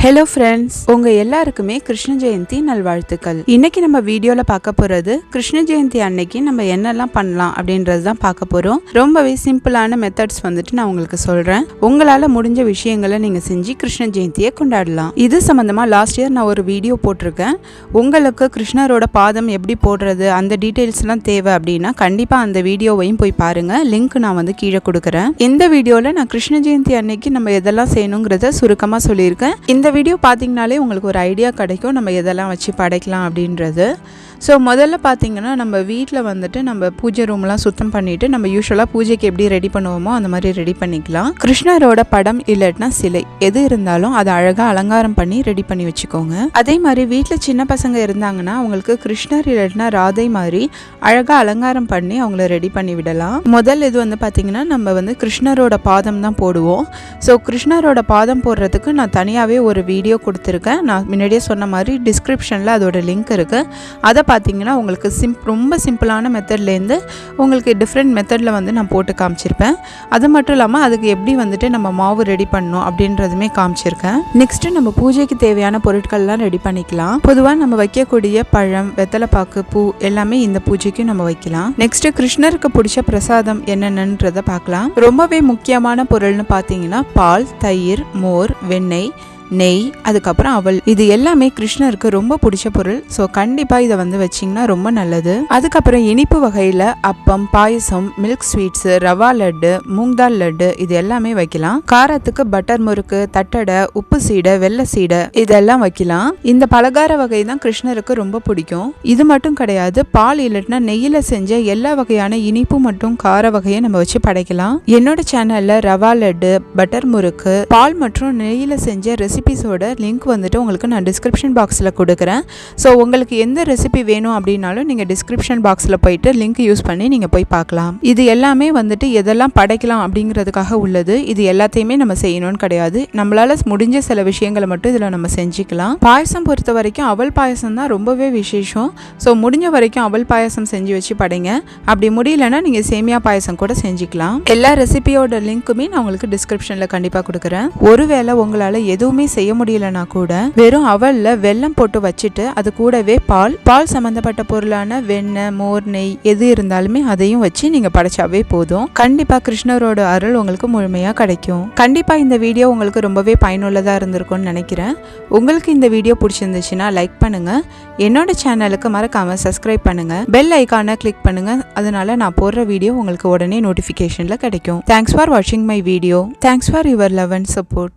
Hello friends, உங்கள் எல்லாருக்குமே கிருஷ்ண ஜெயந்தி நல்வாழ்த்துக்கள். இன்றைக்கி நம்ம வீடியோவில் பார்க்க போகிறது கிருஷ்ண ஜெயந்தி அன்னைக்கு நம்ம என்னெல்லாம் பண்ணலாம் அப்படின்றது தான் பார்க்க போகிறோம். ரொம்பவே சிம்பிளான மெத்தட்ஸ் வந்துட்டு நான் உங்களுக்கு சொல்கிறேன். உங்களால் முடிஞ்ச விஷயங்களை நீங்கள் செஞ்சு கிருஷ்ண ஜெயந்தியை கொண்டாடலாம். இது சம்மந்தமாக லாஸ்ட் இயர் நான் ஒரு வீடியோ போட்டிருக்கேன். உங்களுக்கு கிருஷ்ணரோட பாதம் எப்படி போடுறது அந்த டீட்டெயில்ஸ்லாம் தேவை அப்படின்னா கண்டிப்பாக அந்த வீடியோவையும் போய் பாருங்கள். லிங்க் நான் வந்து கீழே கொடுக்குறேன். இந்த வீடியோவில் நான் கிருஷ்ண ஜெயந்தி அன்னைக்கு நம்ம எதெல்லாம் செய்யணுங்கிறத சுருக்கமாக சொல்லியிருக்கேன். இந்த வீடியோ பார்த்தீங்கனாலே உங்களுக்கு ஒரு ஐடியா கிடைக்கும் நம்ம எதெல்லாம் வச்சு படைக்கலாம் அப்படின்றது. ஸோ முதல்ல பார்த்தீங்கன்னா நம்ம வீட்டில் வந்துட்டு நம்ம பூஜை ரூம்லாம் சுத்தம் பண்ணிவிட்டு நம்ம யூஸ்வலாக பூஜைக்கு எப்படி ரெடி பண்ணுவோமோ அந்த மாதிரி ரெடி பண்ணிக்கலாம். கிருஷ்ணரோட படம் இல்லாட்டினா சிலை எது இருந்தாலும் அதை அழகாக அலங்காரம் பண்ணி ரெடி பண்ணி வச்சுக்கோங்க. அதே மாதிரி வீட்டில் சின்ன பசங்க இருந்தாங்கன்னா அவங்களுக்கு கிருஷ்ணர் இல்லாட்டினா ராதை மாதிரி அழகாக அலங்காரம் பண்ணி அவங்கள ரெடி பண்ணி விடலாம். முதல் இது வந்து பார்த்திங்கன்னா நம்ம வந்து கிருஷ்ணரோட பாதம் தான் போடுவோம். ஸோ கிருஷ்ணரோட பாதம் போடுறதுக்கு நான் தனியாகவே ஒரு வீடியோ கொடுத்துருக்கேன். நான் முன்னாடியே சொன்ன மாதிரி டிஸ்கிரிப்ஷனில் அதோட லிங்க் இருக்குது. அதை பார்த்தீங்கன்னா உங்களுக்கு ரொம்ப சிம்பிளான மெத்தட்லேருந்து உங்களுக்கு டிஃப்ரெண்ட் மெத்தடில் வந்து நான் போட்டு காமிச்சிருப்பேன். அது மட்டும் இல்லாமல் அதுக்கு எப்படி வந்துட்டு நம்ம மாவு ரெடி பண்ணணும் அப்படின்றதுமே காமிச்சிருக்கேன். நெக்ஸ்ட்டு நம்ம பூஜைக்கு தேவையான பொருட்கள்லாம் ரெடி பண்ணிக்கலாம். பொதுவாக நம்ம வைக்கக்கூடிய பழம், வெத்தலைப்பாக்கு, பூ எல்லாமே இந்த பூஜைக்கு நம்ம வைக்கலாம். நெக்ஸ்ட்டு கிருஷ்ணருக்கு பிடிச்ச பிரசாதம் என்னென்னன்றதை பார்க்கலாம். ரொம்பவே முக்கியமான பொருள்னு பார்த்தீங்கன்னா பால், தயிர், மோர், வெண்ணெய், நெய், அதுக்கப்புறம் அவல். இது எல்லாமே கிருஷ்ணருக்கு ரொம்ப பிடிச்ச பொருள். ஸோ கண்டிப்பாக இதை வந்து வச்சிங்கன்னா ரொம்ப நல்லது. அதுக்கப்புறம் இனிப்பு வகையில் அப்பம், பாயசம், மில்க் ஸ்வீட்ஸு, ரவா லட்டு, மூங்தால் லட்டு இது எல்லாமே வைக்கலாம். காரத்துக்கு பட்டர் முறுக்கு, தட்டடை, உப்பு சீடை, வெள்ளை சீடை இதெல்லாம் வைக்கலாம். இந்த பலகார வகை தான் கிருஷ்ணருக்கு ரொம்ப பிடிக்கும். இது மட்டும் கிடையாது, பால் இல்லாட்டினா நெய்யில் செஞ்ச எல்லா வகையான இனிப்பு மற்றும் கார வகையை நம்ம வச்சு படைக்கலாம். என்னோட சேனலில் ரவா லட்டு, பட்டர் முறுக்கு, பால் மற்றும் நெய்யில் செஞ்ச ரெசிபிஸோட லிங்க் வந்துட்டு உங்களுக்கு நான் டிஸ்கிரிப்ஷன் பாக்ஸில் கொடுக்குறேன். ஸோ உங்களுக்கு எந்த ரெசிபி வேணும் அப்படின்னாலும் நீங்கள் டிஸ்கிரிப்ஷன் பாக்ஸில் போயிட்டு லிங்க் யூஸ் பண்ணி நீங்கள் போய் பார்க்கலாம். இது எல்லாமே வந்துட்டு எதெல்லாம் படைக்கலாம் அப்படிங்கிறதுக்காக உள்ளது. இது எல்லாத்தையுமே நம்ம செய்யணும்னு கிடையாது. நம்மளால முடிஞ்ச சில விஷயங்களை மட்டும் இதில் நம்ம செஞ்சுக்கலாம். பாயசம் பொறுத்த வரைக்கும் அவல் பாயசம் தான் ரொம்பவே விசேஷம். ஸோ முடிஞ்ச வரைக்கும் அவல் பாயசம் செஞ்சு வச்சு படைங்க. அப்படி முடியலன்னா நீங்கள் சேமியா பாயசம் கூட செஞ்சுக்கலாம். எல்லா ரெசிபியோட லிங்க்குமே நான் உங்களுக்கு டிஸ்கிரிப்ஷனில் கண்டிப்பாக கொடுக்குறேன். ஒருவேளை உங்களால் எதுவுமே செய்ய முடியலனா கூட வெறும் அவல்ல வெல்லம் போட்டு வச்சுட்டு அது கூடவே பால் சம்பந்தப்பட்ட பொருளான வெண்ணெய், மோர், நெய் எது இருந்தாலுமே அதையும் வச்சு நீங்க படைச்சாவே போதும். கண்டிப்பா கிருஷ்ணரோட அருள் உங்களுக்கு முழுமையா கிடைக்கும். கண்டிப்பா இந்த வீடியோ உங்களுக்கு ரொம்பவே பயனுள்ளதா இருந்திருக்கும்னு நினைக்கிறேன். உங்களுக்கு இந்த வீடியோ பிடிச்சிருந்துச்சுன்னா லைக் பண்ணுங்க. என்னோட சேனலுக்கு மறக்காம சப்ஸ்கிரைப் பண்ணுங்க. பெல் ஐகானை கிளிக் பண்ணுங்க. அதனால நான் போடுற வீடியோ உங்களுக்கு உடனே நோட்டிபிகேஷன்ல கிடைக்கும். தேங்க்ஸ் ஃபார் வாட்சிங் my video. Thanks for your love and support.